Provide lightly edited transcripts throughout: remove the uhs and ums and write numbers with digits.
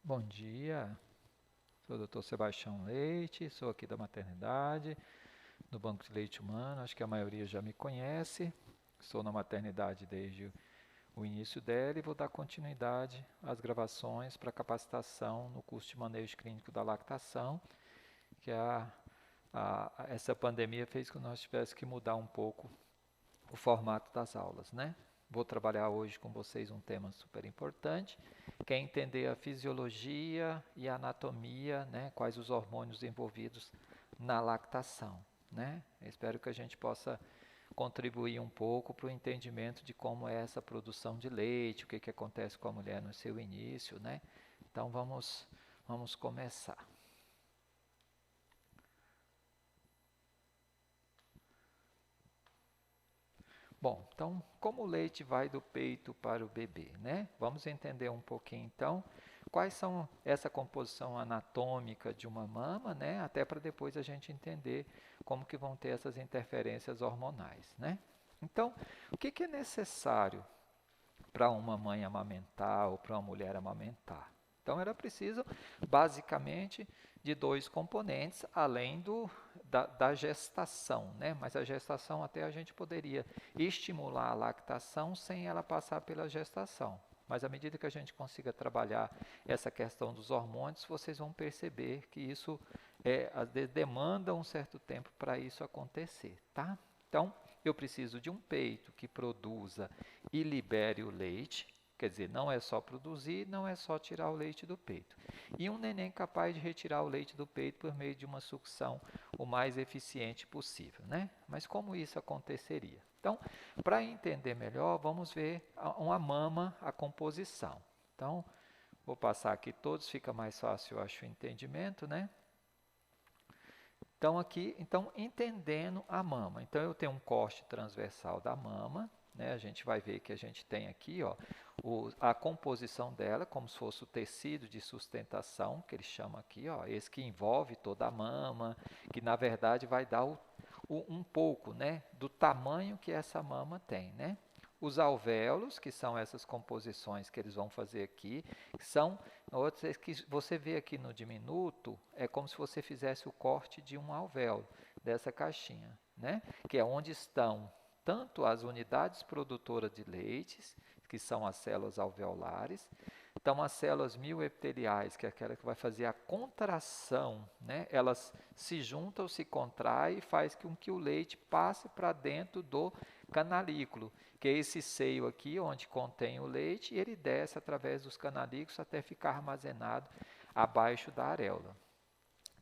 Bom dia, sou o Dr. Sebastião Leite, sou aqui da maternidade, do Banco de Leite Humano, acho que a maioria já me conhece. Sou na maternidade desde o início dela e vou dar continuidade às gravações para capacitação no curso de manejo clínico da lactação, que essa pandemia fez com que nós tivéssemos que mudar um pouco o formato das aulas, né? Vou trabalhar hoje com vocês um tema super importante, que é entender a fisiologia e a anatomia, né? Quais os hormônios envolvidos na lactação, né? Eu espero que a gente possa contribuir um pouco para o entendimento de como é essa produção de leite, o que acontece com a mulher no seu início, né? Então vamos começar. Bom, então, como o leite vai do peito para o bebê, né? Vamos entender um pouquinho, então, quais são essa composição anatômica de uma mama, né? Até para depois a gente entender como que vão ter essas interferências hormonais, né? Então, o que é necessário para uma mãe amamentar ou para uma mulher amamentar? Então, ela precisa basicamente de dois componentes, além da gestação, né? Mas a gestação até a gente poderia estimular a lactação sem ela passar pela gestação. Mas à medida que a gente consiga trabalhar essa questão dos hormônios, vocês vão perceber que isso às vezes demanda um certo tempo para isso acontecer, tá? Então, eu preciso de um peito que produza e libere o leite, quer dizer, não é só produzir, não é só tirar o leite do peito. E um neném capaz de retirar o leite do peito por meio de uma sucção o mais eficiente possível, né? Mas como isso aconteceria? Então, para entender melhor, vamos ver uma mama, a composição. Então, vou passar aqui todos, fica mais fácil, eu acho, o entendimento, né? Então, aqui, entendendo a mama. Então, eu tenho um corte transversal da mama, né? A gente vai ver que a gente tem aqui, ó, a composição dela, como se fosse o tecido de sustentação, que ele chama aqui, ó, esse que envolve toda a mama, que na verdade vai dar um pouco, né, do tamanho que essa mama tem, né? Os alvéolos, que são essas composições que eles vão fazer aqui, são outras que você vê aqui no diminuto, é como se você fizesse o corte de um alvéolo dessa caixinha, né? Que é onde estão tanto as unidades produtoras de leites, que são as células alveolares, então as células mioepiteliais, que é aquela que vai fazer a contração, né? Elas se juntam, se contraem e faz com que o leite passe para dentro do canalículo, que é esse seio aqui onde contém o leite, e ele desce através dos canalículos até ficar armazenado abaixo da areola.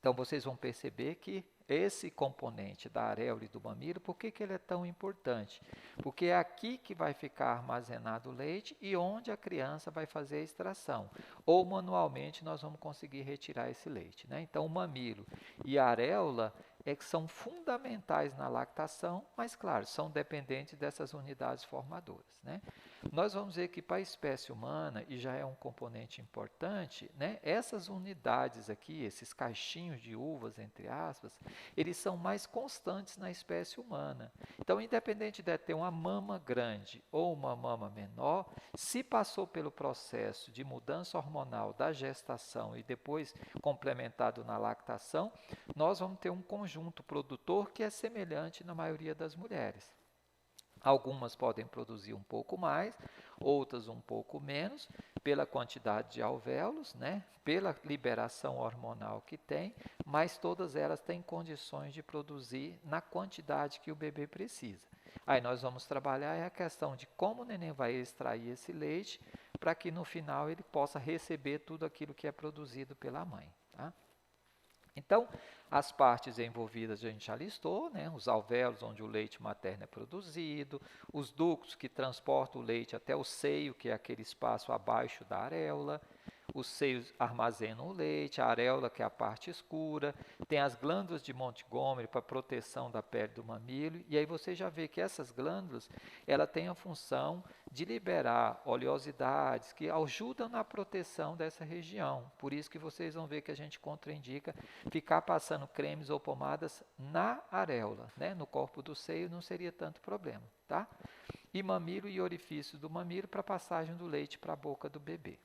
Então vocês vão perceber que esse componente da areola e do mamilo, por que ele é tão importante? Porque é aqui que vai ficar armazenado o leite e onde a criança vai fazer a extração. Ou manualmente nós vamos conseguir retirar esse leite, né? Então o mamilo e a areola que são fundamentais na lactação, mas claro, são dependentes dessas unidades formadoras, né? Nós vamos ver que para a espécie humana, e já é um componente importante, né, essas unidades aqui, esses caixinhos de uvas, entre aspas, eles são mais constantes na espécie humana. Então, independente de ter uma mama grande ou uma mama menor, se passou pelo processo de mudança hormonal da gestação e depois complementado na lactação, nós vamos ter um conjunto produtor que é semelhante na maioria das mulheres. Algumas podem produzir um pouco mais, outras um pouco menos, pela quantidade de alvéolos, né? Pela liberação hormonal que tem, mas todas elas têm condições de produzir na quantidade que o bebê precisa. Aí nós vamos trabalhar a questão de como o neném vai extrair esse leite para que no final ele possa receber tudo aquilo que é produzido pela mãe, tá? Então, as partes envolvidas a gente já listou, né? Os alvéolos onde o leite materno é produzido, os ductos que transportam o leite até o seio, que é aquele espaço abaixo da areola, os seios armazenam o leite, a areola, que é a parte escura, tem as glândulas de Montgomery para proteção da pele do mamilo, e aí você já vê que essas glândulas, ela tem a função de liberar oleosidades que ajudam na proteção dessa região. Por isso que vocês vão ver que a gente contraindica ficar passando cremes ou pomadas na areola, né? No corpo do seio não seria tanto problema, tá? E mamilo e orifícios do mamilo para passagem do leite para a boca do bebê.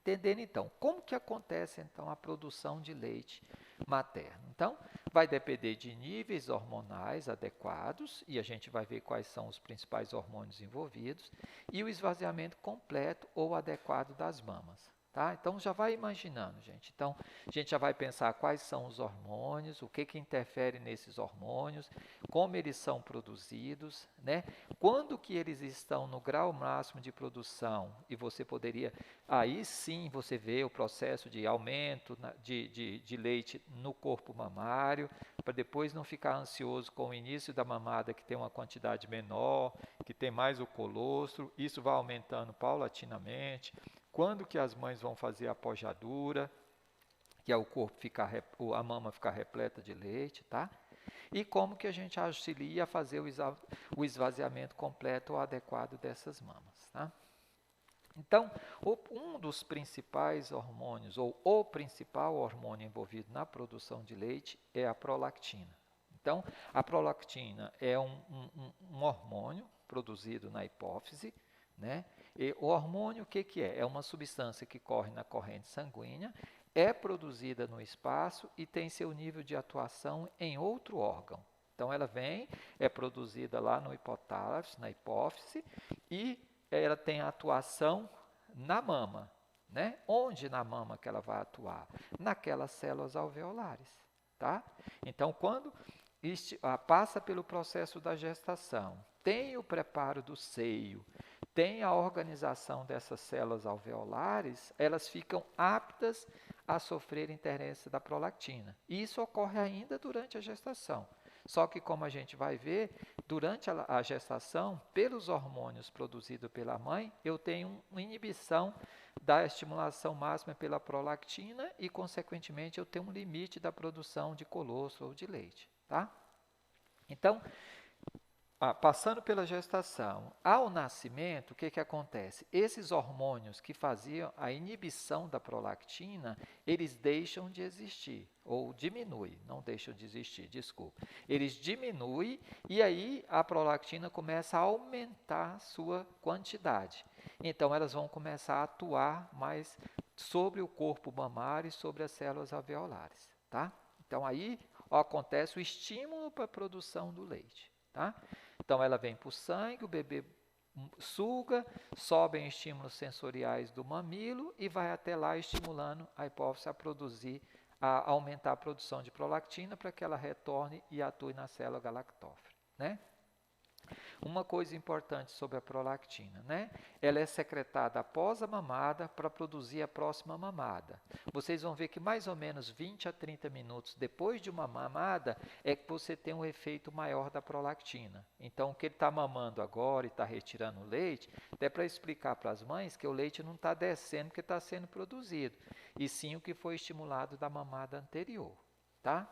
Entendendo então, como que acontece então a produção de leite materno? Então, vai depender de níveis hormonais adequados, e a gente vai ver quais são os principais hormônios envolvidos, e o esvaziamento completo ou adequado das mamas. Tá? Então, já vai imaginando, gente. Então, a gente já vai pensar quais são os hormônios, o que interfere nesses hormônios, como eles são produzidos, né? Quando que eles estão no grau máximo de produção, e você poderia, aí sim você vê o processo de aumento de leite no corpo mamário, para depois não ficar ansioso com o início da mamada, que tem uma quantidade menor, que tem mais o colostro, isso vai aumentando paulatinamente. Quando que as mães vão fazer a pojadura, que é o corpo ficar, a mama ficar repleta de leite, tá? E como que a gente auxilia a fazer o esvaziamento completo ou adequado dessas mamas, tá? Então, um dos principais hormônios, ou o principal hormônio envolvido na produção de leite é a prolactina. Então, a prolactina é um hormônio produzido na hipófise, né? E o hormônio, o que é? É uma substância que corre na corrente sanguínea, é produzida no espaço e tem seu nível de atuação em outro órgão. Então, ela é produzida lá no hipotálamo, na hipófise, e ela tem atuação na mama, né? Onde na mama que ela vai atuar? Naquelas células alveolares, tá? Então, quando passa pelo processo da gestação, tem o preparo do seio, tem a organização dessas células alveolares, elas ficam aptas a sofrer interferência da prolactina. E isso ocorre ainda durante a gestação. Só que, como a gente vai ver, durante a gestação, pelos hormônios produzidos pela mãe, eu tenho uma inibição da estimulação máxima pela prolactina e, consequentemente, eu tenho um limite da produção de colostro ou de leite, tá? Então, passando pela gestação, ao nascimento, o que acontece? Esses hormônios que faziam a inibição da prolactina, eles deixam de existir, ou diminuem, não deixam de existir, desculpa. Eles diminuem e aí a prolactina começa a aumentar sua quantidade. Então, elas vão começar a atuar mais sobre o corpo mamário e sobre as células alveolares, tá? Então, aí acontece o estímulo para a produção do leite, tá? Então, ela vem para o sangue, o bebê suga, sobem estímulos sensoriais do mamilo e vai até lá estimulando a hipófise a produzir, a aumentar a produção de prolactina para que ela retorne e atue na célula galactófora, né? Uma coisa importante sobre a prolactina, né? Ela é secretada após a mamada para produzir a próxima mamada. Vocês vão ver que mais ou menos 20 a 30 minutos depois de uma mamada é que você tem um efeito maior da prolactina. Então, o que ele está mamando agora e está retirando o leite, até para explicar para as mães que o leite não está descendo porque está sendo produzido, e sim o que foi estimulado da mamada anterior, tá?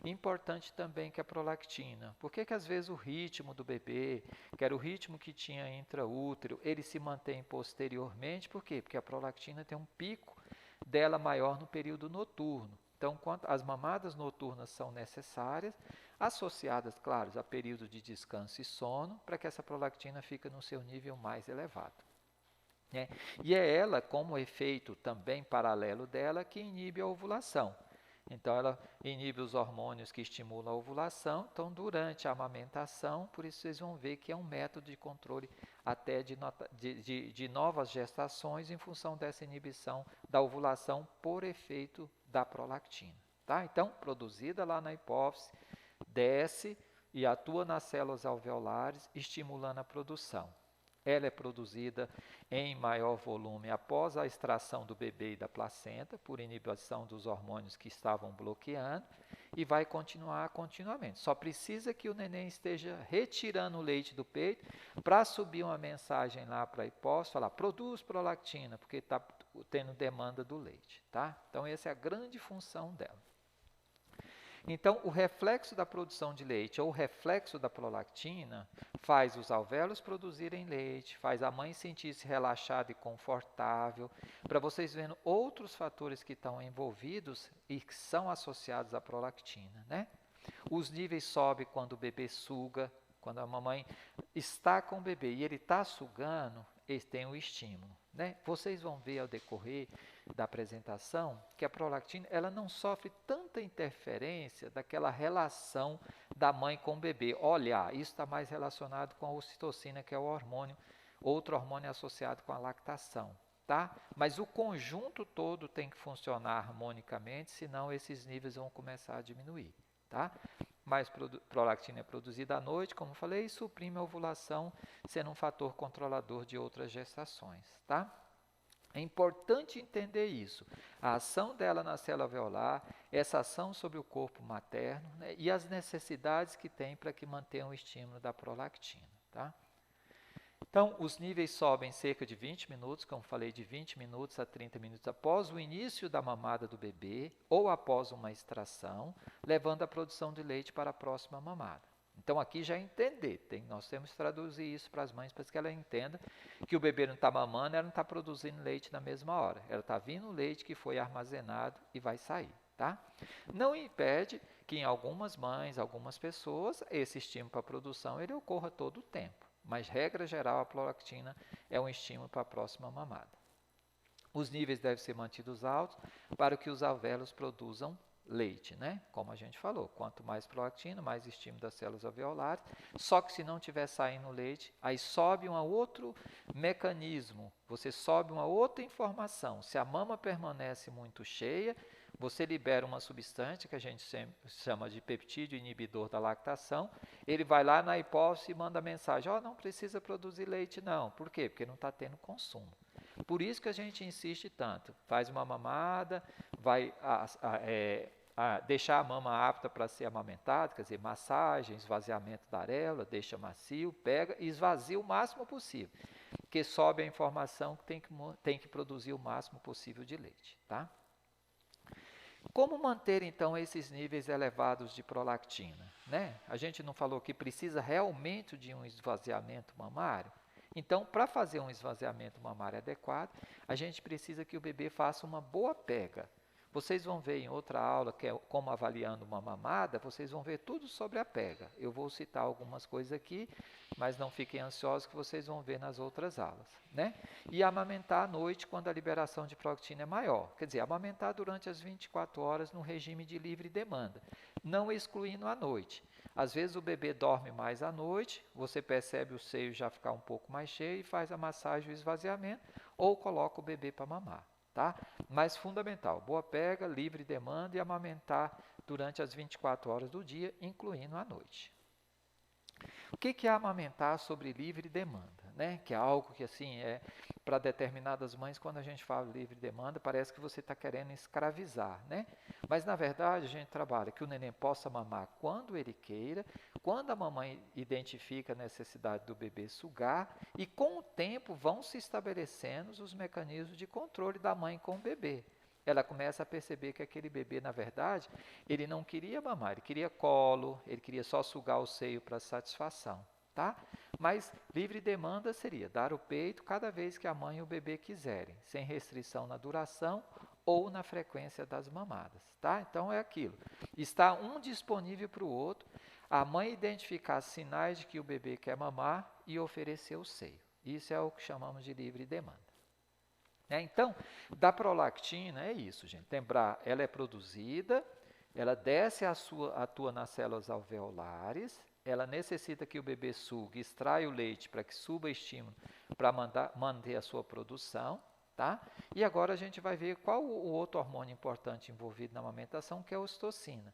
Importante também que a prolactina. Por que às vezes o ritmo do bebê, que era o ritmo que tinha intraútero, ele se mantém posteriormente? Por quê? Porque a prolactina tem um pico dela maior no período noturno. Então, as mamadas noturnas são necessárias, associadas, claro, a períodos de descanso e sono, para que essa prolactina fique no seu nível mais elevado. E é ela, como efeito também paralelo dela, que inibe a ovulação. Então, ela inibe os hormônios que estimulam a ovulação. Então, durante a amamentação, por isso vocês vão ver que é um método de controle até de novas gestações em função dessa inibição da ovulação por efeito da prolactina. Tá? Então, produzida lá na hipófise, desce e atua nas células alveolares, estimulando a produção. Ela é produzida em maior volume após a extração do bebê e da placenta, por inibição dos hormônios que estavam bloqueando, e vai continuar continuamente. Só precisa que o neném esteja retirando o leite do peito para subir uma mensagem lá para a hipófise, falar, produz prolactina, porque está tendo demanda do leite. Tá? Então, essa é a grande função dela. Então, o reflexo da produção de leite ou o reflexo da prolactina faz os alvéolos produzirem leite, faz a mãe sentir-se relaxada e confortável, para vocês verem outros fatores que estão envolvidos e que são associados à prolactina, né? Os níveis sobem quando o bebê suga, quando a mamãe está com o bebê e ele está sugando, eles têm o estímulo, né? Vocês vão ver ao decorrer da apresentação que a prolactina ela não sofre tanta interferência daquela relação da mãe com o bebê. Olha, isso está mais relacionado com a ocitocina, que é o hormônio, outro hormônio associado com a lactação. Tá? Mas o conjunto todo tem que funcionar harmonicamente, senão esses níveis vão começar a diminuir. Tá? Mais prolactina é produzida à noite, como falei, e suprime a ovulação, sendo um fator controlador de outras gestações. Tá? É importante entender isso, a ação dela na célula alveolar, essa ação sobre o corpo materno, né, e as necessidades que tem para que mantenha o estímulo da prolactina. Tá? Então, os níveis sobem cerca de 20 minutos, como falei, de 20 minutos a 30 minutos após o início da mamada do bebê ou após uma extração, levando a produção de leite para a próxima mamada. Então, aqui já é entender, nós temos que traduzir isso para as mães para que ela entenda que o bebê não está mamando, ela não está produzindo leite na mesma hora. Ela está vindo o leite que foi armazenado e vai sair. Tá? Não impede que em algumas mães, algumas pessoas, esse estímulo para a produção ele ocorra todo o tempo. Mas, regra geral, a prolactina é um estímulo para a próxima mamada. Os níveis devem ser mantidos altos para que os alvéolos produzam leite, né? Como a gente falou, quanto mais prolactina, mais estímulo das células alveolares. Só que se não estiver saindo leite, aí sobe um outro mecanismo, você sobe uma outra informação. Se a mama permanece muito cheia, você libera uma substância que a gente chama de peptídeo inibidor da lactação, ele vai lá na hipófise e manda mensagem, não precisa produzir leite não. Por quê? Porque não está tendo consumo. Por isso que a gente insiste tanto, faz uma mamada, vai deixar a mama apta para ser amamentada, quer dizer, massagem, esvaziamento da areola, deixa macio, pega e esvazia o máximo possível, porque sobe a informação que tem que produzir o máximo possível de leite, tá? Como manter, então, esses níveis elevados de prolactina? Né? A gente não falou que precisa realmente de um esvaziamento mamário? Então, para fazer um esvaziamento mamário adequado, a gente precisa que o bebê faça uma boa pega. Vocês vão ver em outra aula, que é como avaliando uma mamada, vocês vão ver tudo sobre a pega. Eu vou citar algumas coisas aqui, mas não fiquem ansiosos que vocês vão ver nas outras aulas. Né? E amamentar à noite quando a liberação de prolactina é maior. Quer dizer, amamentar durante as 24 horas no regime de livre demanda, não excluindo à noite. Às vezes o bebê dorme mais à noite, você percebe o seio já ficar um pouco mais cheio e faz a massagem e o esvaziamento, ou coloca o bebê para mamar. Tá? Mas fundamental, boa pega, livre demanda e amamentar durante as 24 horas do dia, incluindo à noite. O que é amamentar sobre livre demanda? Né? Que é algo que assim é para determinadas mães, quando a gente fala livre demanda, parece que você está querendo escravizar. Né? Mas na verdade a gente trabalha que o neném possa mamar quando ele queira, quando a mamãe identifica a necessidade do bebê sugar, e com o tempo vão se estabelecendo os mecanismos de controle da mãe com o bebê. Ela começa a perceber que aquele bebê, na verdade, ele não queria mamar, ele queria colo, ele queria só sugar o seio para satisfação. Tá? Mas livre demanda seria dar o peito cada vez que a mãe e o bebê quiserem, sem restrição na duração ou na frequência das mamadas. Tá? Então é aquilo, está um disponível para o outro, a mãe identificar sinais de que o bebê quer mamar e oferecer o seio. Isso é o que chamamos de livre demanda. Então, da prolactina é isso, gente. Lembrar, ela é produzida, ela desce atua nas células alveolares, ela necessita que o bebê sugue, extrai o leite para que suba estímulo para manter a sua produção. Tá? E agora a gente vai ver qual o outro hormônio importante envolvido na amamentação, que é a ocitocina.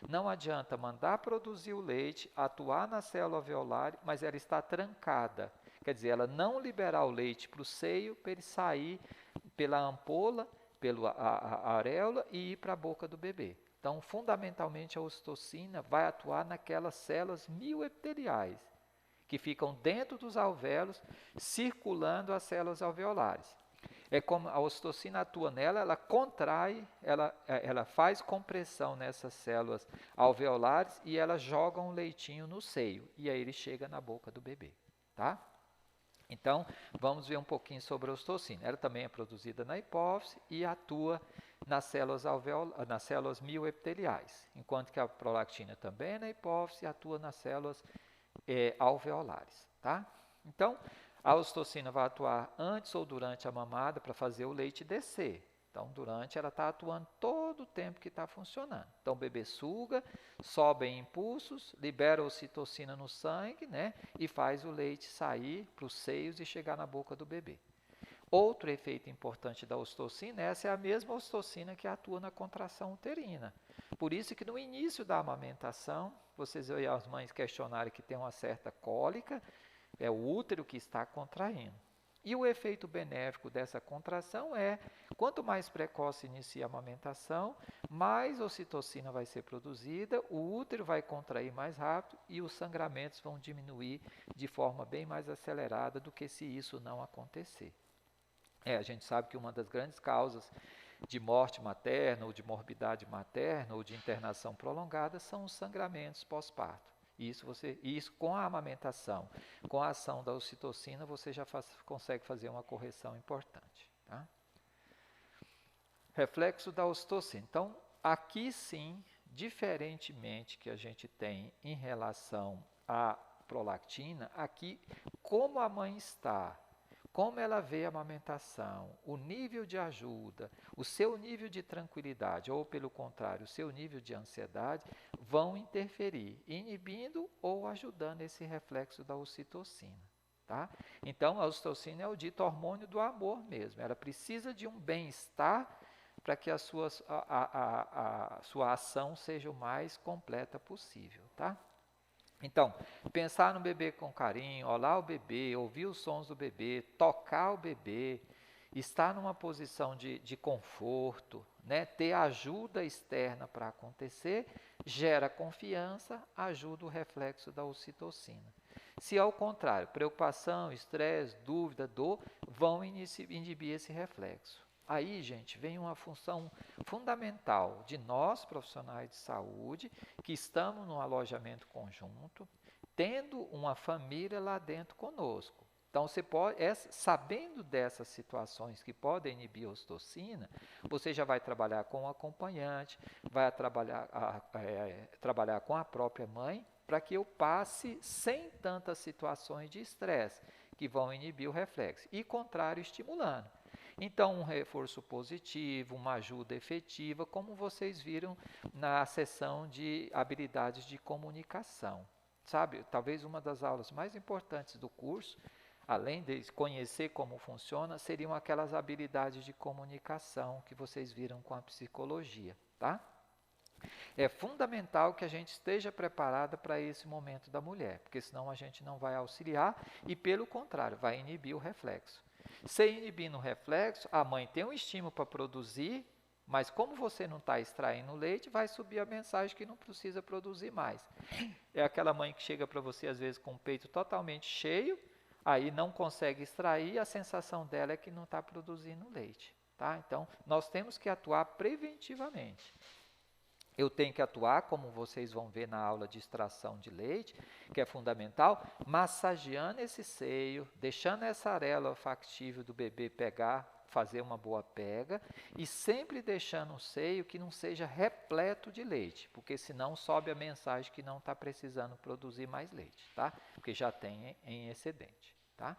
Não adianta mandar produzir o leite, atuar na célula alveolar, mas ela está trancada. Quer dizer, ela não liberar o leite para o seio, para ele sair pela ampola, pela areola e ir para a boca do bebê. Então, fundamentalmente, a ocitocina vai atuar naquelas células mioepiteliais, que ficam dentro dos alvéolos, circulando as células alveolares. É como a ocitocina atua nela, ela contrai, ela faz compressão nessas células alveolares e ela joga um leitinho no seio. E aí ele chega na boca do bebê. Tá? Então, vamos ver um pouquinho sobre a ocitocina. Ela também é produzida na hipófise e atua nas células mioepiteliais, enquanto que a prolactina também é na hipófise e atua nas células alveolares. Tá? Então, A ocitocina vai atuar antes ou durante a mamada para fazer o leite descer. Então, durante, ela está atuando todo o tempo que está funcionando. Então, o bebê suga, sobem impulsos, libera a ocitocina no sangue, né? E faz o leite sair para os seios e chegar na boca do bebê. Outro efeito importante da ocitocina, essa é a mesma ocitocina que atua na contração uterina. Por isso que no início da amamentação, vocês veem as mães questionarem que tem uma certa cólica, é o útero que está contraindo. E o efeito benéfico dessa contração é, quanto mais precoce inicia a amamentação, mais ocitocina vai ser produzida, o útero vai contrair mais rápido e os sangramentos vão diminuir de forma bem mais acelerada do que se isso não acontecer. A gente sabe que uma das grandes causas de morte materna, ou de morbidade materna, ou de internação prolongada, são os sangramentos pós-parto. Isso com a amamentação, com a ação da ocitocina, você já consegue fazer uma correção importante. Tá? Reflexo da ocitocina. Então, aqui sim, diferentemente que a gente tem em relação à prolactina, aqui, como a mãe está, como ela vê a amamentação, o nível de ajuda, o seu nível de tranquilidade, ou pelo contrário, o seu nível de ansiedade, vão interferir, inibindo ou ajudando esse reflexo da ocitocina. Tá? Então, a ocitocina é o dito hormônio do amor mesmo. Ela precisa de um bem-estar para que a sua ação seja o mais completa possível. Tá? Então, pensar no bebê com carinho, olhar o bebê, ouvir os sons do bebê, tocar o bebê, estar numa posição de conforto, né? Ter ajuda externa para acontecer, gera confiança, ajuda o reflexo da ocitocina. Se ao contrário, preocupação, estresse, dúvida, dor, vão inibir esse reflexo. Aí, gente, vem uma função fundamental de nós, profissionais de saúde, que estamos no alojamento conjunto, tendo uma família lá dentro conosco. Então, você pode, sabendo dessas situações que podem inibir a ocitocina, você já vai trabalhar com o acompanhante, vai trabalhar com a própria mãe, para que eu passe sem tantas situações de estresse, que vão inibir o reflexo, e contrário, estimulando. Então, um reforço positivo, uma ajuda efetiva, como vocês viram na sessão de habilidades de comunicação. Sabe, talvez uma das aulas mais importantes do curso, além de conhecer como funciona, seriam aquelas habilidades de comunicação que vocês viram com a psicologia, tá? É fundamental que a gente esteja preparada para esse momento da mulher, porque senão a gente não vai auxiliar e, pelo contrário, vai inibir o reflexo. Se inibindo o reflexo, a mãe tem um estímulo para produzir, mas como você não está extraindo leite, vai subir a mensagem que não precisa produzir mais. É aquela mãe que chega para você, às vezes, com o peito totalmente cheio, aí não consegue extrair, a sensação dela é que não está produzindo leite. Tá? Então, nós temos que atuar preventivamente. Eu tenho que atuar, como vocês vão ver na aula de extração de leite, que é fundamental, massageando esse seio, deixando essa areola olfactível do bebê pegar, fazer uma boa pega, e sempre deixando o seio que não seja repleto de leite, porque senão sobe a mensagem que não está precisando produzir mais leite, tá? Porque já tem em excedente, tá?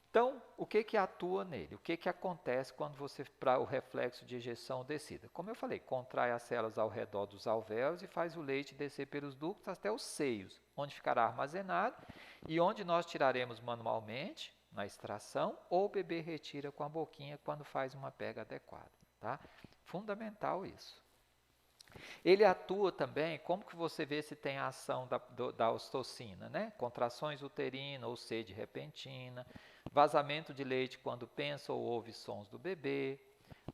Então, o que atua nele? O que acontece quando você, para o reflexo de ejeção, decida? Como eu falei, contrai as células ao redor dos alvéolos e faz o leite descer pelos ductos até os seios, onde ficará armazenado e onde nós tiraremos manualmente, na extração, ou o bebê retira com a boquinha quando faz uma pega adequada. Tá? Fundamental isso. Ele atua também, como que você vê se tem a ação da ocitocina, né? Contrações uterinas ou sede repentina, vazamento de leite quando pensa ou ouve sons do bebê,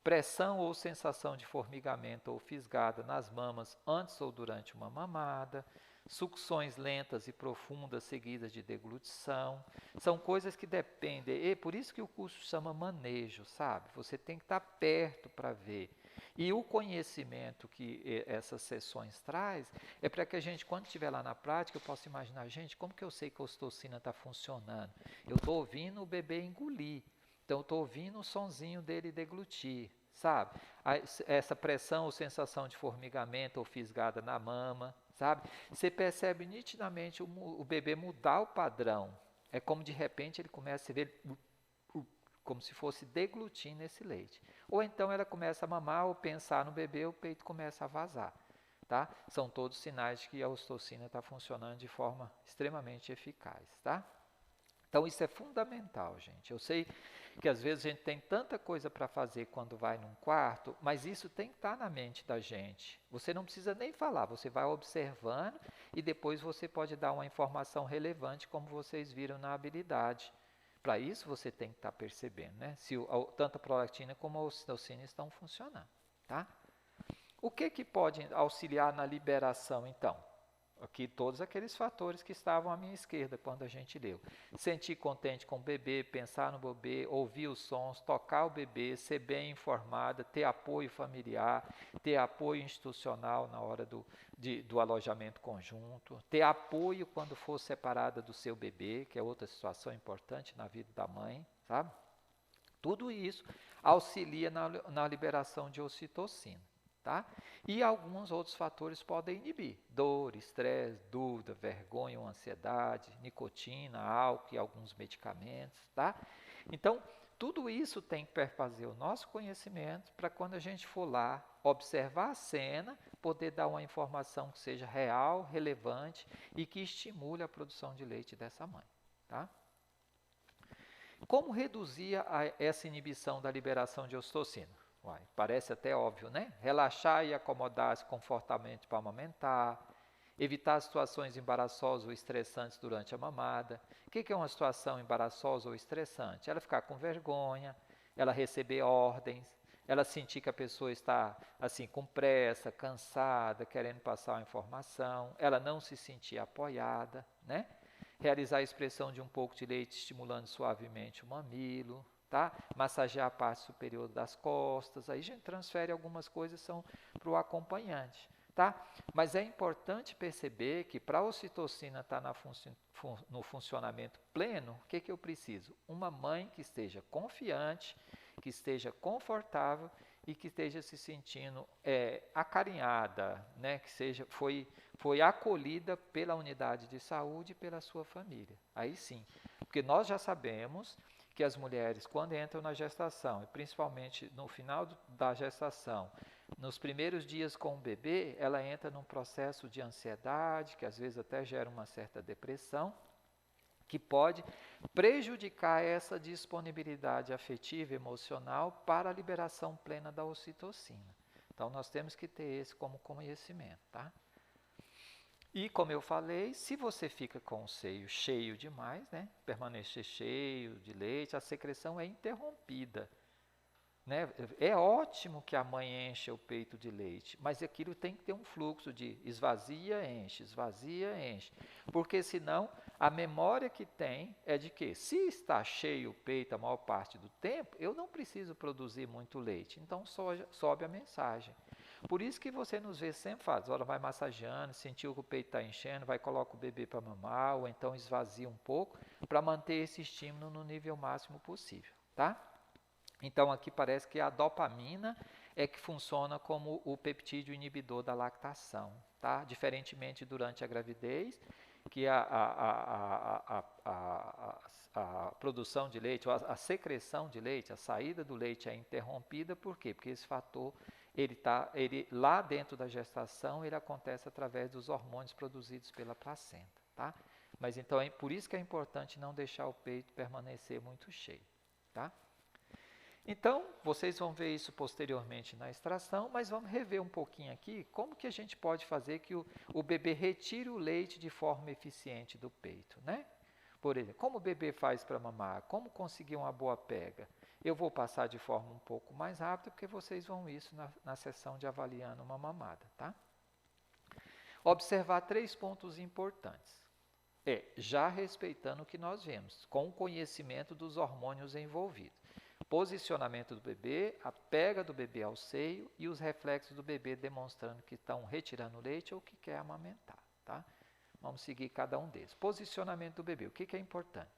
pressão ou sensação de formigamento ou fisgada nas mamas antes ou durante uma mamada, sucções lentas e profundas seguidas de deglutição. São coisas que dependem, e por isso que o curso chama manejo, sabe? Você tem que estar perto para ver. E o conhecimento que essas sessões traz é para que a gente, quando estiver lá na prática, eu possa imaginar, gente, como que eu sei que a ocitocina está funcionando? Eu estou ouvindo o bebê engolir, então eu estou ouvindo o sonzinho dele deglutir, sabe? Essa pressão ou sensação de formigamento ou fisgada na mama, sabe? Você percebe nitidamente o bebê mudar o padrão, É como de repente ele começa a ver como se fosse deglutindo esse leite. Ou então ela começa a mamar ou pensar no bebê, o peito começa a vazar. Tá? São todos sinais de que a ocitocina está funcionando de forma extremamente eficaz. Tá? Então isso é fundamental, gente. Eu sei que às vezes a gente tem tanta coisa para fazer quando vai num quarto, mas isso tem que estar na mente da gente. Você não precisa nem falar, você vai observando e depois você pode dar uma informação relevante, como vocês viram na habilidade. Para isso você tem que estar percebendo, né? Se tanto a prolactina como a ocitocina estão funcionando, tá? O que pode auxiliar na liberação, então? Aqui todos aqueles fatores que estavam à minha esquerda quando a gente leu. Sentir contente com o bebê, pensar no bebê, ouvir os sons, tocar o bebê, ser bem informada, ter apoio familiar, ter apoio institucional na hora do alojamento conjunto, ter apoio quando for separada do seu bebê, que é outra situação importante na vida da mãe, sabe? Tudo isso auxilia na liberação de ocitocina. Tá? E alguns outros fatores podem inibir: dor, estresse, dúvida, vergonha ou ansiedade, nicotina, álcool e alguns medicamentos. Tá? Então, tudo isso tem que perfazer o nosso conhecimento para quando a gente for lá observar a cena, poder dar uma informação que seja real, relevante e que estimule a produção de leite dessa mãe. Tá? Como reduzir essa inibição da liberação de ocitocina? Uai, parece até óbvio, né? Relaxar e acomodar-se confortavelmente para amamentar, evitar situações embaraçosas ou estressantes durante a mamada. O que é uma situação embaraçosa ou estressante? Ela ficar com vergonha, ela receber ordens, ela sentir que a pessoa está assim com pressa, cansada, querendo passar uma informação, ela não se sentir apoiada, né? Realizar a expressão de um pouco de leite estimulando suavemente o mamilo, tá? Massagear a parte superior das costas, aí a gente transfere algumas coisas são para o acompanhante, tá? Mas é importante perceber que para a ocitocina estar no funcionamento pleno, o que eu preciso? Uma mãe que esteja confiante, que esteja confortável e que esteja se sentindo acarinhada, né? Que foi acolhida pela unidade de saúde e pela sua família. Aí sim, porque nós já sabemos que as mulheres, quando entram na gestação, e principalmente no final da gestação, nos primeiros dias com o bebê, ela entra num processo de ansiedade, que às vezes até gera uma certa depressão, que pode prejudicar essa disponibilidade afetiva e emocional para a liberação plena da ocitocina. Então, nós temos que ter esse como conhecimento, tá? E, como eu falei, se você fica com o seio cheio demais, né, permanecer cheio de leite, a secreção é interrompida. Né? É ótimo que a mãe encha o peito de leite, mas aquilo tem que ter um fluxo de esvazia, enche, porque senão a memória que tem é de que se está cheio o peito a maior parte do tempo, eu não preciso produzir muito leite, então sobe a mensagem. Por isso que você nos vê sempre faz, hora vai massageando, sentiu que o peito está enchendo, vai coloca o bebê para mamar, ou então esvazia um pouco, para manter esse estímulo no nível máximo possível, tá? Então, aqui parece que a dopamina é que funciona como o peptídeo inibidor da lactação, tá? Diferentemente durante a gravidez, que a produção de leite, a secreção de leite, a saída do leite é interrompida, por quê? Porque esse fator, lá dentro da gestação, ele acontece através dos hormônios produzidos pela placenta, tá? Mas então, por isso que é importante não deixar o peito permanecer muito cheio, tá? Então, vocês vão ver isso posteriormente na extração, mas vamos rever um pouquinho aqui como que a gente pode fazer que o bebê retire o leite de forma eficiente do peito, né? Por exemplo, como o bebê faz para mamar? Como conseguir uma boa pega? Eu vou passar de forma um pouco mais rápida, porque vocês vão ver isso na sessão de avaliando uma mamada, tá? Observar 3 pontos importantes. Já respeitando o que nós vemos, com o conhecimento dos hormônios envolvidos. Posicionamento do bebê, a pega do bebê ao seio e os reflexos do bebê demonstrando que estão retirando o leite ou que quer amamentar, tá? Vamos seguir cada um deles. Posicionamento do bebê, o que é importante?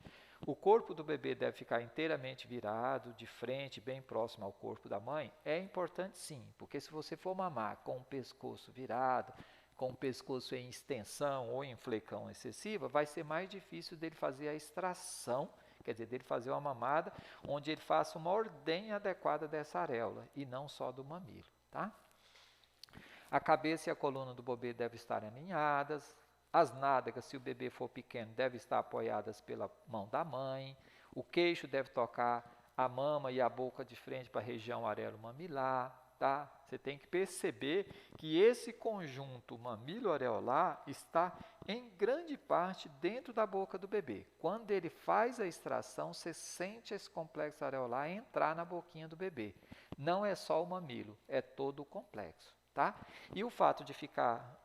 O corpo do bebê deve ficar inteiramente virado, de frente, bem próximo ao corpo da mãe? É importante sim, porque se você for mamar com o pescoço virado, com o pescoço em extensão ou em flecão excessiva, vai ser mais difícil dele fazer a extração, quer dizer, dele fazer uma mamada, onde ele faça uma ordenha adequada dessa areola, e não só do mamilo, tá? A cabeça e a coluna do bebê devem estar alinhadas, as nádegas, se o bebê for pequeno, devem estar apoiadas pela mão da mãe, o queixo deve tocar a mama e a boca de frente para a região areolo-mamilar, tá? Você tem que perceber que esse conjunto mamilo-areolar está em grande parte dentro da boca do bebê. Quando ele faz a extração, você sente esse complexo areolar entrar na boquinha do bebê. Não é só o mamilo, é todo o complexo. Tá? E o fato de ficar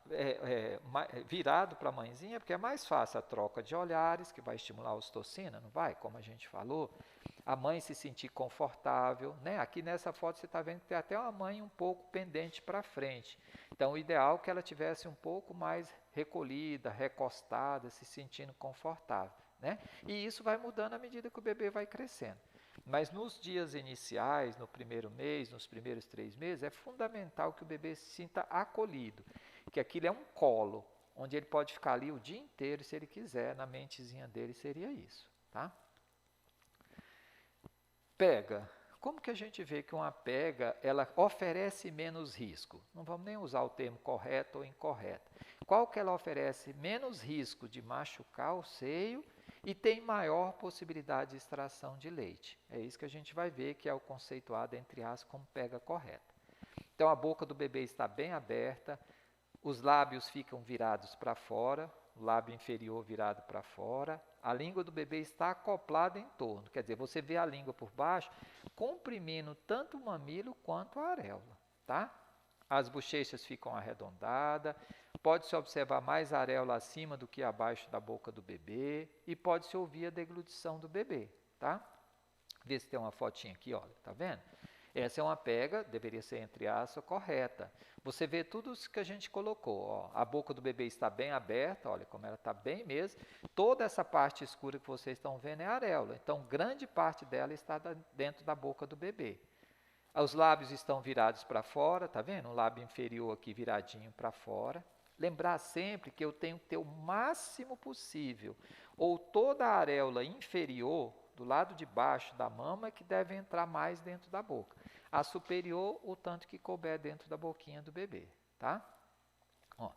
virado para a mãezinha, porque é mais fácil a troca de olhares, que vai estimular a ocitocina, não vai? Como a gente falou, a mãe se sentir confortável, né? Aqui nessa foto você está vendo que tem até uma mãe um pouco pendente para frente. Então, o ideal é que ela tivesse um pouco mais recolhida, recostada, se sentindo confortável, né? E isso vai mudando à medida que o bebê vai crescendo. Mas nos dias iniciais, no primeiro mês, nos primeiros 3 meses, é fundamental que o bebê se sinta acolhido, que aquilo é um colo, onde ele pode ficar ali o dia inteiro, se ele quiser, na mentezinha dele seria isso, tá? Pega. Como que a gente vê que uma pega, ela oferece menos risco? Não vamos nem usar o termo correto ou incorreto. Qual que ela oferece menos risco de machucar o seio e tem maior possibilidade de extração de leite? É isso que a gente vai ver, que é o conceituado, entre aspas, como pega correta. Então, a boca do bebê está bem aberta, os lábios ficam virados para fora, o lábio inferior virado para fora, a língua do bebê está acoplada em torno, quer dizer, você vê a língua por baixo, comprimindo tanto o mamilo quanto a areola, tá? As bochechas ficam arredondadas, pode-se observar mais a areola acima do que abaixo da boca do bebê e pode-se ouvir a deglutição do bebê, tá? Vê se tem uma fotinha aqui, olha, tá vendo? Essa é uma pega, deveria ser entre aspas, correta. Você vê tudo isso que a gente colocou, ó. A boca do bebê está bem aberta, olha como ela está bem mesmo. Toda essa parte escura que vocês estão vendo é a areola, então grande parte dela está dentro da boca do bebê. Os lábios estão virados para fora, tá vendo? O lábio inferior aqui viradinho para fora. Lembrar sempre que eu tenho que ter o máximo possível, ou toda a areola inferior, do lado de baixo da mama, que deve entrar mais dentro da boca. A superior, o tanto que couber dentro da boquinha do bebê, tá? Ó,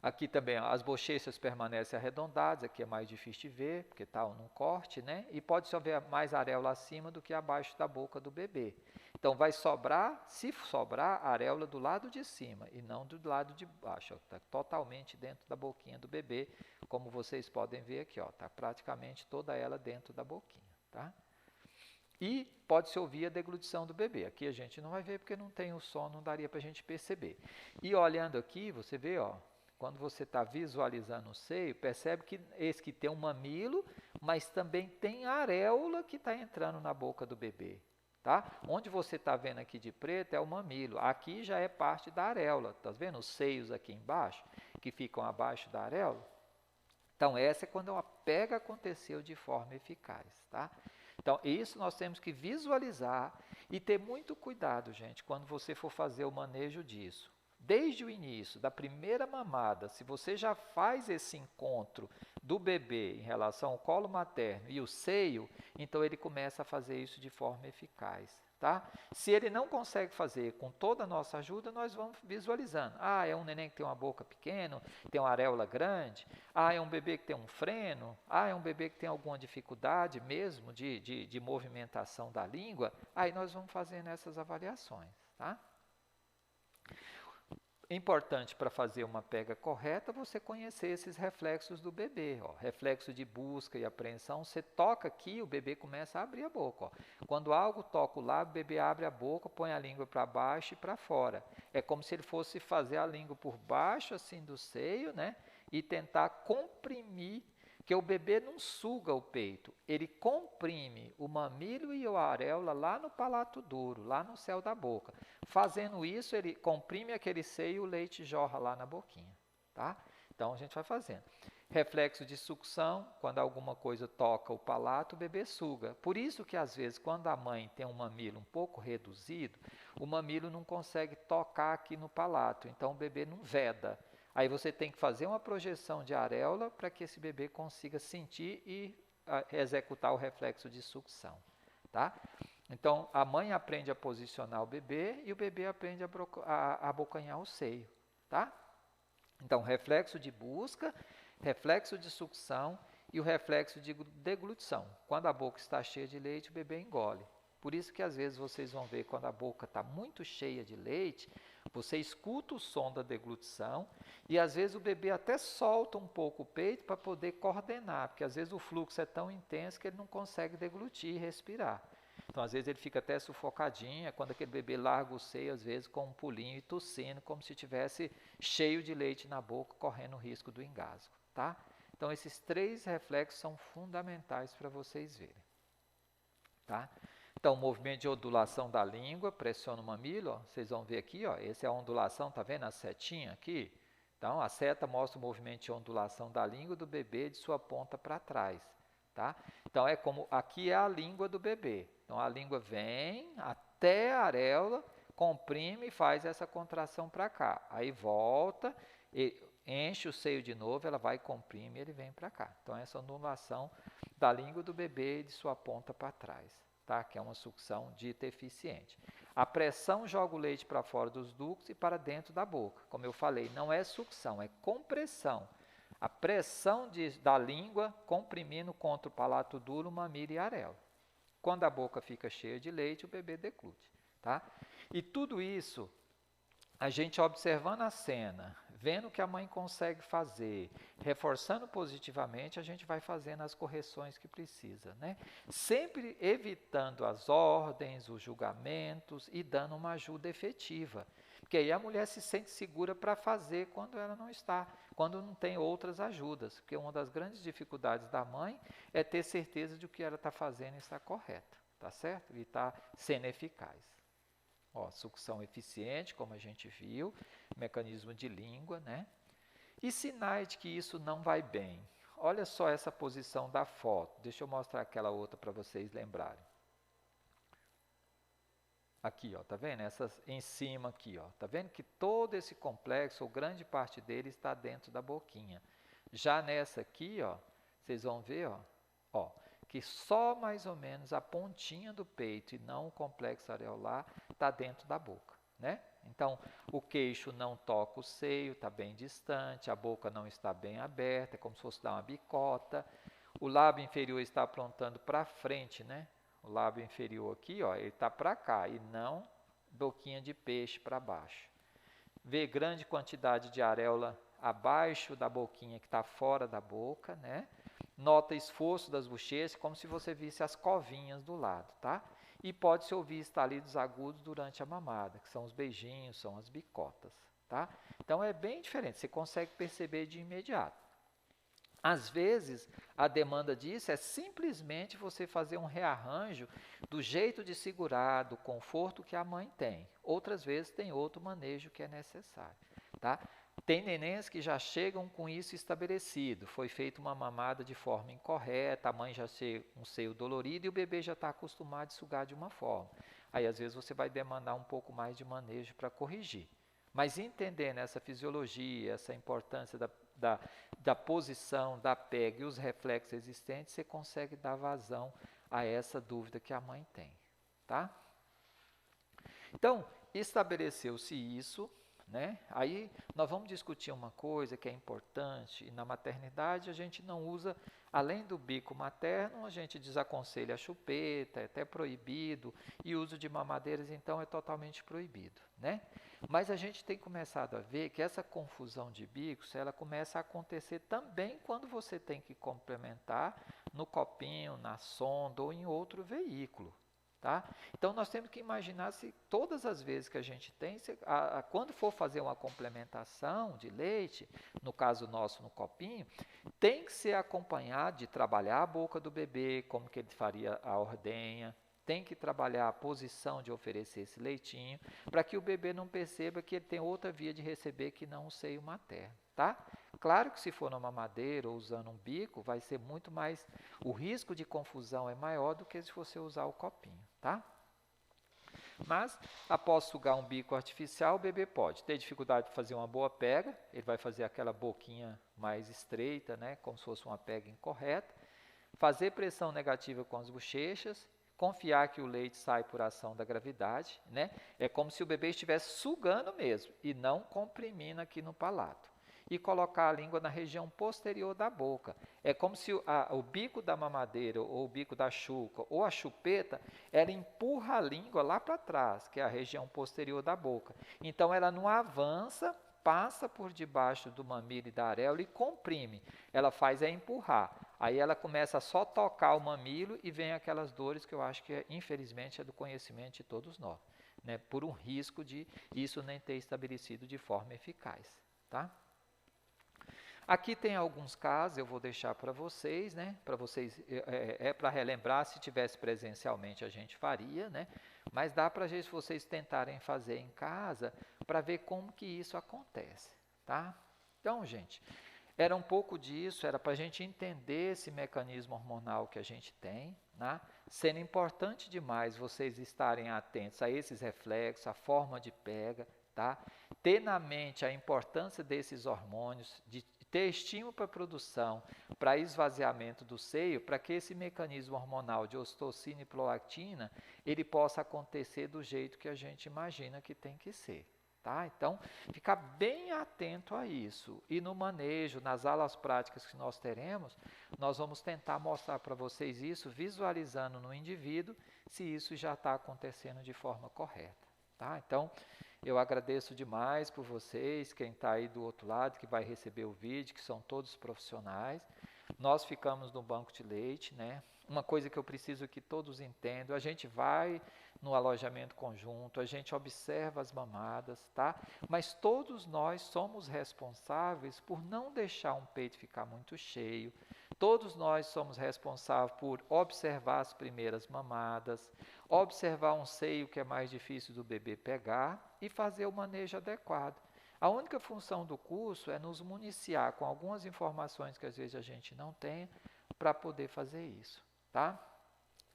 aqui também, ó, as bochechas permanecem arredondadas, aqui é mais difícil de ver, porque está num corte, né? E pode-se ver mais areola acima do que abaixo da boca do bebê. Então, vai sobrar, se sobrar, a areola do lado de cima e não do lado de baixo. Está totalmente dentro da boquinha do bebê, como vocês podem ver aqui, está praticamente toda ela dentro da boquinha. Tá? E pode-se ouvir a deglutição do bebê. Aqui a gente não vai ver porque não tem o som, não daria para a gente perceber. E olhando aqui, você vê, ó, quando você está visualizando o seio, percebe que esse que tem um mamilo, mas também tem a areola que está entrando na boca do bebê. Tá? Onde você está vendo aqui de preto é o mamilo. Aqui já é parte da areola. Está vendo os seios aqui embaixo, que ficam abaixo da areola? Então, essa é quando a pega aconteceu de forma eficaz, tá? Então, isso nós temos que visualizar e ter muito cuidado, gente, quando você for fazer o manejo disso. Desde o início, da primeira mamada, se você já faz esse encontro do bebê em relação ao colo materno e o seio, então ele começa a fazer isso de forma eficaz. Tá? Se ele não consegue fazer com toda a nossa ajuda, nós vamos visualizando. Ah, é um neném que tem uma boca pequena, tem uma areola grande. Ah, é um bebê que tem um freno. Ah, é um bebê que tem alguma dificuldade mesmo de movimentação da língua. Aí nós vamos fazendo essas avaliações. Tá? Importante para fazer uma pega correta, você conhecer esses reflexos do bebê. Ó. Reflexo de busca e apreensão, você toca aqui, o bebê começa a abrir a boca. Ó. Quando algo toca o lábio, o bebê abre a boca, põe a língua para baixo e para fora. É como se ele fosse fazer a língua por baixo assim do seio, né? E tentar comprimir, que o bebê não suga o peito, ele comprime o mamilo e a areola lá no palato duro, lá no céu da boca. Fazendo isso, ele comprime aquele seio e o leite jorra lá na boquinha, tá? Então, a gente vai fazendo. Reflexo de sucção, quando alguma coisa toca o palato, o bebê suga. Por isso que, às vezes, quando a mãe tem um mamilo um pouco reduzido, o mamilo não consegue tocar aqui no palato, então o bebê não veda. Aí você tem que fazer uma projeção de areola para que esse bebê consiga sentir e executar o reflexo de sucção, tá? Então, a mãe aprende a posicionar o bebê e o bebê aprende a abocanhar o seio, tá? Então, reflexo de busca, reflexo de sucção e o reflexo de deglutição. Quando a boca está cheia de leite, o bebê engole. Por isso que às vezes vocês vão ver quando a boca está muito cheia de leite, você escuta o som da deglutição e às vezes o bebê até solta um pouco o peito para poder coordenar, porque às vezes o fluxo é tão intenso que ele não consegue deglutir e respirar. Então, às vezes, ele fica até sufocadinho, é quando aquele bebê larga o seio, às vezes, com um pulinho e tossindo, como se tivesse cheio de leite na boca, correndo o risco do engasgo, tá? Então, esses 3 reflexos são fundamentais para vocês verem, tá? Então, o movimento de ondulação da língua, pressiona o mamilo, ó, vocês vão ver aqui, ó, essa é a ondulação, tá vendo a setinha aqui? Então, a seta mostra o movimento de ondulação da língua do bebê de sua ponta para trás, tá? Então, é como, aqui é a língua do bebê. Então, a língua vem até a areola, comprime e faz essa contração para cá. Aí volta, enche o seio de novo, ela vai, comprime e ele vem para cá. Então, essa ondulação da língua do bebê de sua ponta para trás, tá? Que é uma sucção dita eficiente. A pressão joga o leite para fora dos ductos e para dentro da boca. Como eu falei, não é sucção, é compressão. A pressão da língua comprimindo contra o palato duro, mamilo e areola. Quando a boca fica cheia de leite, o bebê deglute, tá? E tudo isso, a gente observando a cena, vendo o que a mãe consegue fazer, reforçando positivamente, a gente vai fazendo as correções que precisa, né? Sempre evitando as ordens, os julgamentos e dando uma ajuda efetiva. Porque aí a mulher se sente segura para fazer quando ela não está, quando não tem outras ajudas. Porque uma das grandes dificuldades da mãe é ter certeza de que o que ela está fazendo está correto, tá certo? E está sendo eficaz. Ó, sucção eficiente, como a gente viu, mecanismo de língua, né? E sinais de que isso não vai bem. Olha só essa posição da foto. Deixa eu mostrar aquela outra para vocês lembrarem. Aqui, ó, tá vendo? Essas em cima aqui, ó. Tá vendo que todo esse complexo, ou grande parte dele, está dentro da boquinha. Já nessa aqui, ó, vocês vão ver, ó, que só mais ou menos a pontinha do peito e não o complexo areolar está dentro da boca, né? Então, o queixo não toca o seio, está bem distante, a boca não está bem aberta, é como se fosse dar uma bicota. O lábio inferior está apontando para frente, né? O lábio inferior aqui, ó, ele está para cá e não boquinha de peixe para baixo. Vê grande quantidade de areola abaixo da boquinha que está fora da boca, né? Nota esforço das bochechas, como se você visse as covinhas do lado, tá? E pode-se ouvir estalidos agudos durante a mamada, que são os beijinhos, são as bicotas, tá? Então, é bem diferente, você consegue perceber de imediato. Às vezes, a demanda disso é simplesmente você fazer um rearranjo do jeito de segurar, do conforto que a mãe tem. Outras vezes, tem outro manejo que é necessário, tá? Tem nenéns que já chegam com isso estabelecido. Foi feita uma mamada de forma incorreta, a mãe já tem um seio dolorido e o bebê já está acostumado a sugar de uma forma. Aí, às vezes, você vai demandar um pouco mais de manejo para corrigir. Mas entendendo essa fisiologia, essa importância da posição, da pega e os reflexos existentes, você consegue dar vazão a essa dúvida que a mãe tem, tá? Então, estabeleceu-se isso, né? Aí nós vamos discutir uma coisa que é importante, e na maternidade a gente não usa, além do bico materno, a gente desaconselha a chupeta, é até proibido, e o uso de mamadeiras então é totalmente proibido, né? Mas a gente tem começado a ver que essa confusão de bicos, ela começa a acontecer também quando você tem que complementar no copinho, na sonda ou em outro veículo. Tá? Então, nós temos que imaginar se todas as vezes que a gente tem, quando for fazer uma complementação de leite, no caso nosso no copinho, tem que ser acompanhado de trabalhar a boca do bebê, como que ele faria a ordenha, tem que trabalhar a posição de oferecer esse leitinho, para que o bebê não perceba que ele tem outra via de receber que não o seio materno, tá? Claro que se for numa mamadeira ou usando um bico, vai ser muito mais, o risco de confusão é maior do que se você usar o copinho, tá? Mas, após sugar um bico artificial, o bebê pode ter dificuldade de fazer uma boa pega, ele vai fazer aquela boquinha mais estreita, né, como se fosse uma pega incorreta, fazer pressão negativa com as bochechas, confiar que o leite sai por ação da gravidade, né? É como se o bebê estivesse sugando mesmo e não comprimindo aqui no palato. E colocar a língua na região posterior da boca. É como se o bico da mamadeira ou o bico da chuca ou a chupeta, ela empurra a língua lá para trás, que é a região posterior da boca. Então ela não avança, passa por debaixo do mamilo e da areola e comprime. Ela faz é empurrar. Aí ela começa a só tocar o mamilo e vem aquelas dores que eu acho que, infelizmente, é do conhecimento de todos nós, né? Por um risco de isso nem ter estabelecido de forma eficaz, tá? Aqui tem alguns casos, eu vou deixar para vocês, né? Para vocês, para relembrar, se tivesse presencialmente a gente faria, né? Mas dá para vocês tentarem fazer em casa para ver como que isso acontece, tá? Então, gente, era um pouco disso, era para a gente entender esse mecanismo hormonal que a gente tem, né? Sendo importante demais vocês estarem atentos a esses reflexos, a forma de pega, tá? Ter na mente a importância desses hormônios, de ter estímulo para produção, para esvaziamento do seio, para que esse mecanismo hormonal de ocitocina e prolactina, ele possa acontecer do jeito que a gente imagina que tem que ser. Tá? Então, ficar bem atento a isso. E no manejo, nas aulas práticas que nós teremos, nós vamos tentar mostrar para vocês isso, visualizando no indivíduo, se isso já está acontecendo de forma correta. Tá? Então, eu agradeço demais por vocês, quem está aí do outro lado, que vai receber o vídeo, que são todos profissionais. Nós ficamos no banco de leite, né? Uma coisa que eu preciso que todos entendam, a gente vai no alojamento conjunto, a gente observa as mamadas, tá? Mas todos nós somos responsáveis por não deixar um peito ficar muito cheio, todos nós somos responsáveis por observar as primeiras mamadas, observar um seio que é mais difícil do bebê pegar e fazer o manejo adequado. A única função do curso é nos municiar com algumas informações que às vezes a gente não tem para poder fazer isso, tá?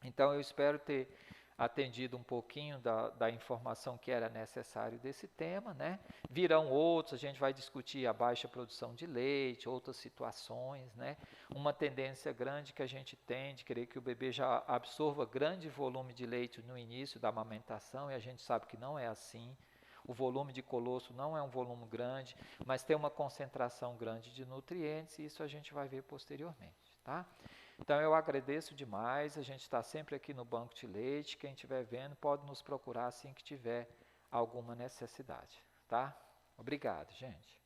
Então eu espero ter atendido um pouquinho da informação que era necessário desse tema, né? Virão outros, a gente vai discutir a baixa produção de leite, outras situações, né? Uma tendência grande que a gente tem de querer que o bebê já absorva grande volume de leite no início da amamentação, e a gente sabe que não é assim. O volume de colosso não é um volume grande, mas tem uma concentração grande de nutrientes, e isso a gente vai ver posteriormente, tá? Então, eu agradeço demais, a gente está sempre aqui no Banco de Leite, quem estiver vendo pode nos procurar assim que tiver alguma necessidade, tá? Obrigado, gente.